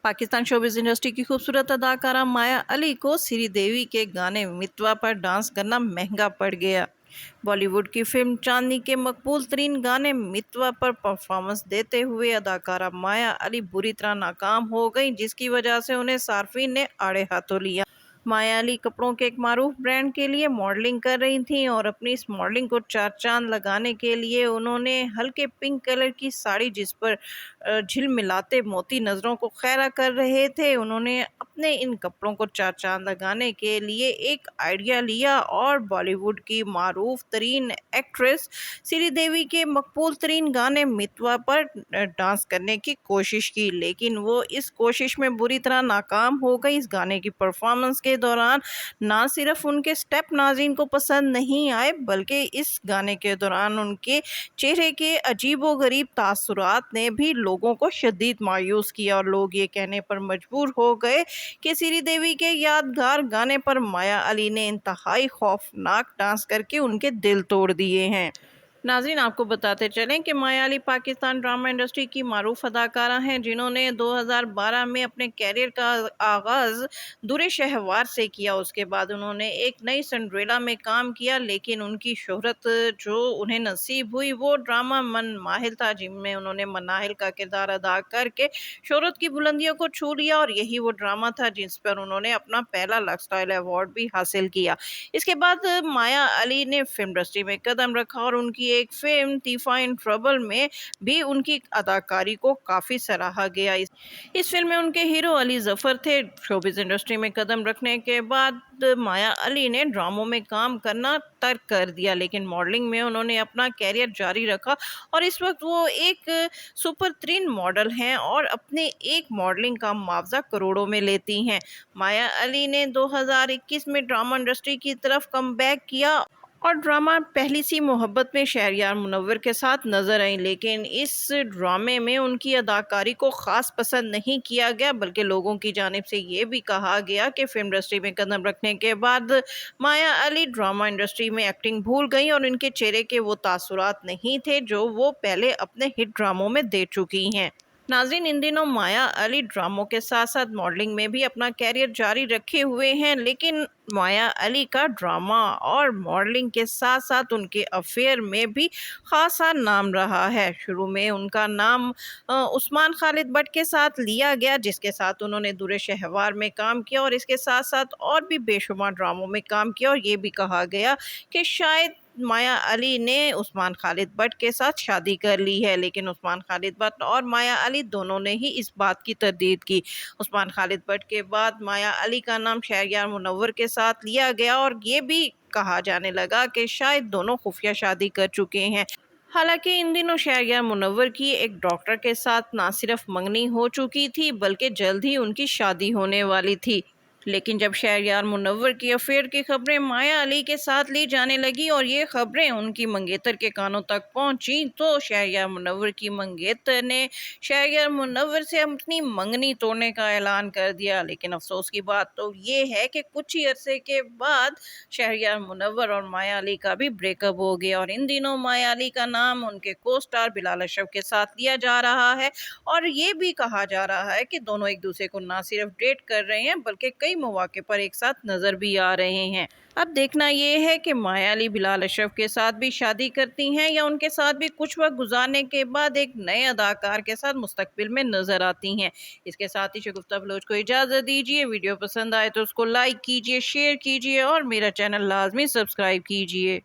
Pakistan showbiz industry की खूबसूरत अदाकारा माया अली को श्रीदेवी के गाने मितवा पर डांस करना महंगा पड़ गया। बॉलीवुड की फिल्म चांदनी के मकबूल तरीन गाने मितवा पर परफॉर्मेंस देते हुए अदाकारा माया अली बुरी तरह नाकाम हो गई, जिसकी वजह से उन्हें सार्फिन ने आड़े हाथों लिया। माया अली कपड़ों के एक मारूफ ब्रांड के लिए मॉडलिंग कर रही थीं और अपनी इस मॉडलिंग को चार चांद लगाने के लिए उन्होंने हल्के पिंक कलर की साड़ी, जिस पर झिलमिलाते मोती नज़रों को खैरा कर रहे थे, उन्होंने अपने इन कपड़ों को चार चांद लगाने के लिए एक आइडिया लिया और बॉलीवुड की मारूफ तरीन एक्ट्रेस श्रीदेवी के मकबूल तरीन गाने मितवा पर डांस करने की कोशिश की, लेकिन वो इस कोशिश में बुरी तरह नाकाम हो गई। इस गाने की परफॉर्मेंस के दौरान ना सिर्फ उनके स्टेप नाज़रीन को पसंद नहीं आए, बल्कि इस गाने के दौरान उनके चेहरे के अजीबोगरीब तासुरात ने भी लोगों को शदीद मायूस किया और लोग ये कहने पर मजबूर हो गए कि श्रीदेवी के यादगार गाने पर माया अली ने इंतहाई खौफनाक डांस करके उनके दिल तोड़ दिए हैं। नाज़रीन, आपको बताते चलें कि माया अली पाकिस्तान ड्रामा इंडस्ट्री की मारूफ अदाकारा हैं, जिन्होंने 2012 में अपने कैरियर का आगाज़ दूरे शहवार से किया। उसके बाद उन्होंने एक नई सिंड्रेला में काम किया, लेकिन उनकी शोहरत जो उन्हें नसीब हुई वो ड्रामा मन माहिल था, जिनमें उन्होंने मनाहिल का किरदार अदा करके शोहरत की बुलंदियों को छू लिया और यही वो ड्रामा था जिस पर उन्होंने अपना पहला लक्स स्टाइल अवार्ड भी हासिल किया। इसके बाद माया अली ने फिल्म इंडस्ट्री में कदम रखा और उनकी एक फिल्म तीफा इन ट्रबल में भी उनकी अदाकारी को काफ़ी सराहा गया। इस फिल्म में उनके हीरो अली जफ़र थे। शोबिज़ इंडस्ट्री में कदम रखने के बाद माया अली ने ड्रामों में काम करना तर्क कर दिया, लेकिन मॉडलिंग में उन्होंने अपना कैरियर जारी रखा और इस वक्त वो एक सुपर तरीन मॉडल हैं और अपने एक मॉडलिंग का मुआवजा करोड़ों में लेती हैं। माया अली ने 2021 में ड्रामा इंडस्ट्री की तरफ कम बैक किया और ड्रामा पहली सी मोहब्बत में शहरयार मुनव्वर के साथ नजर आई, लेकिन इस ड्रामे में उनकी अदाकारी को ख़ास पसंद नहीं किया गया, बल्कि लोगों की जानिब से ये भी कहा गया कि फिल्म इंडस्ट्री में कदम रखने के बाद माया अली ड्रामा इंडस्ट्री में एक्टिंग भूल गई और इनके चेहरे के वो तासुरात नहीं थे जो वो पहले अपने हिट ड्रामों में दे चुकी हैं। नाज़रीन, इन दिनों माया अली ड्रामों के साथ साथ मॉडलिंग में भी अपना कैरियर जारी रखे हुए हैं, लेकिन माया अली का ड्रामा और मॉडलिंग के साथ साथ उनके अफेयर में भी खासा नाम रहा है। शुरू में उनका नाम उस्मान खालिद भट्ट के साथ लिया गया, जिसके साथ उन्होंने दूरे शहवार में काम किया और इसके साथ साथ और भी बेशुमार ड्रामों में काम किया और ये भी कहा गया कि शायद माया अली ने उस्मान खालिद भट्ट के साथ शादी कर ली है, लेकिन उस्मान खालिद भट्ट और माया अली दोनों ने ही इस बात की तरदीद की। उस्मान खालिद भट्ट के बाद माया अली का नाम शहरयार मुनव्वर के साथ लिया गया और ये भी कहा जाने लगा कि शायद दोनों खुफिया शादी कर चुके हैं। हालांकि इन दिनों शहरयार मुनव्वर की एक डॉक्टर के साथ ना सिर्फ मंगनी हो चुकी थी, बल्कि जल्द ही उनकी शादी होने वाली थी। लेकिन जब शहरयार मुनव्वर की अफेयर की खबरें माया अली के साथ ली जाने लगी और ये खबरें उनकी मंगेतर के कानों तक पहुंची, तो शहरयार मुनव्वर की मंगेतर ने शहरयार मुनव्वर से अपनी मंगनी तोड़ने का ऐलान कर दिया। लेकिन अफसोस की बात तो ये है कि कुछ ही अरसे के बाद शहरयार मुनव्वर और माया अली का भी ब्रेकअप हो गया और इन दिनों माया अली का नाम उनके को स्टार बिलाल अशरफ के साथ लिया जा रहा है और ये भी कहा जा रहा है कि दोनों एक दूसरे को ना सिर्फ डेट कर रहे हैं, बल्कि कई मौके पर एक साथ नजर भी आ रहे हैं। अब देखना ये है कि माया अली बिलाल अशरफ के साथ भी शादी करती हैं या उनके साथ भी कुछ वक्त गुजारने के बाद एक नए अदाकार के साथ मुस्तकबिल में नजर आती हैं। इसके साथ ही शगुफ्ता बलोच को इजाज़त दीजिए। वीडियो पसंद आए तो उसको लाइक कीजिए, शेयर कीजिए और मेरा चैनल लाजमी सब्सक्राइब कीजिए।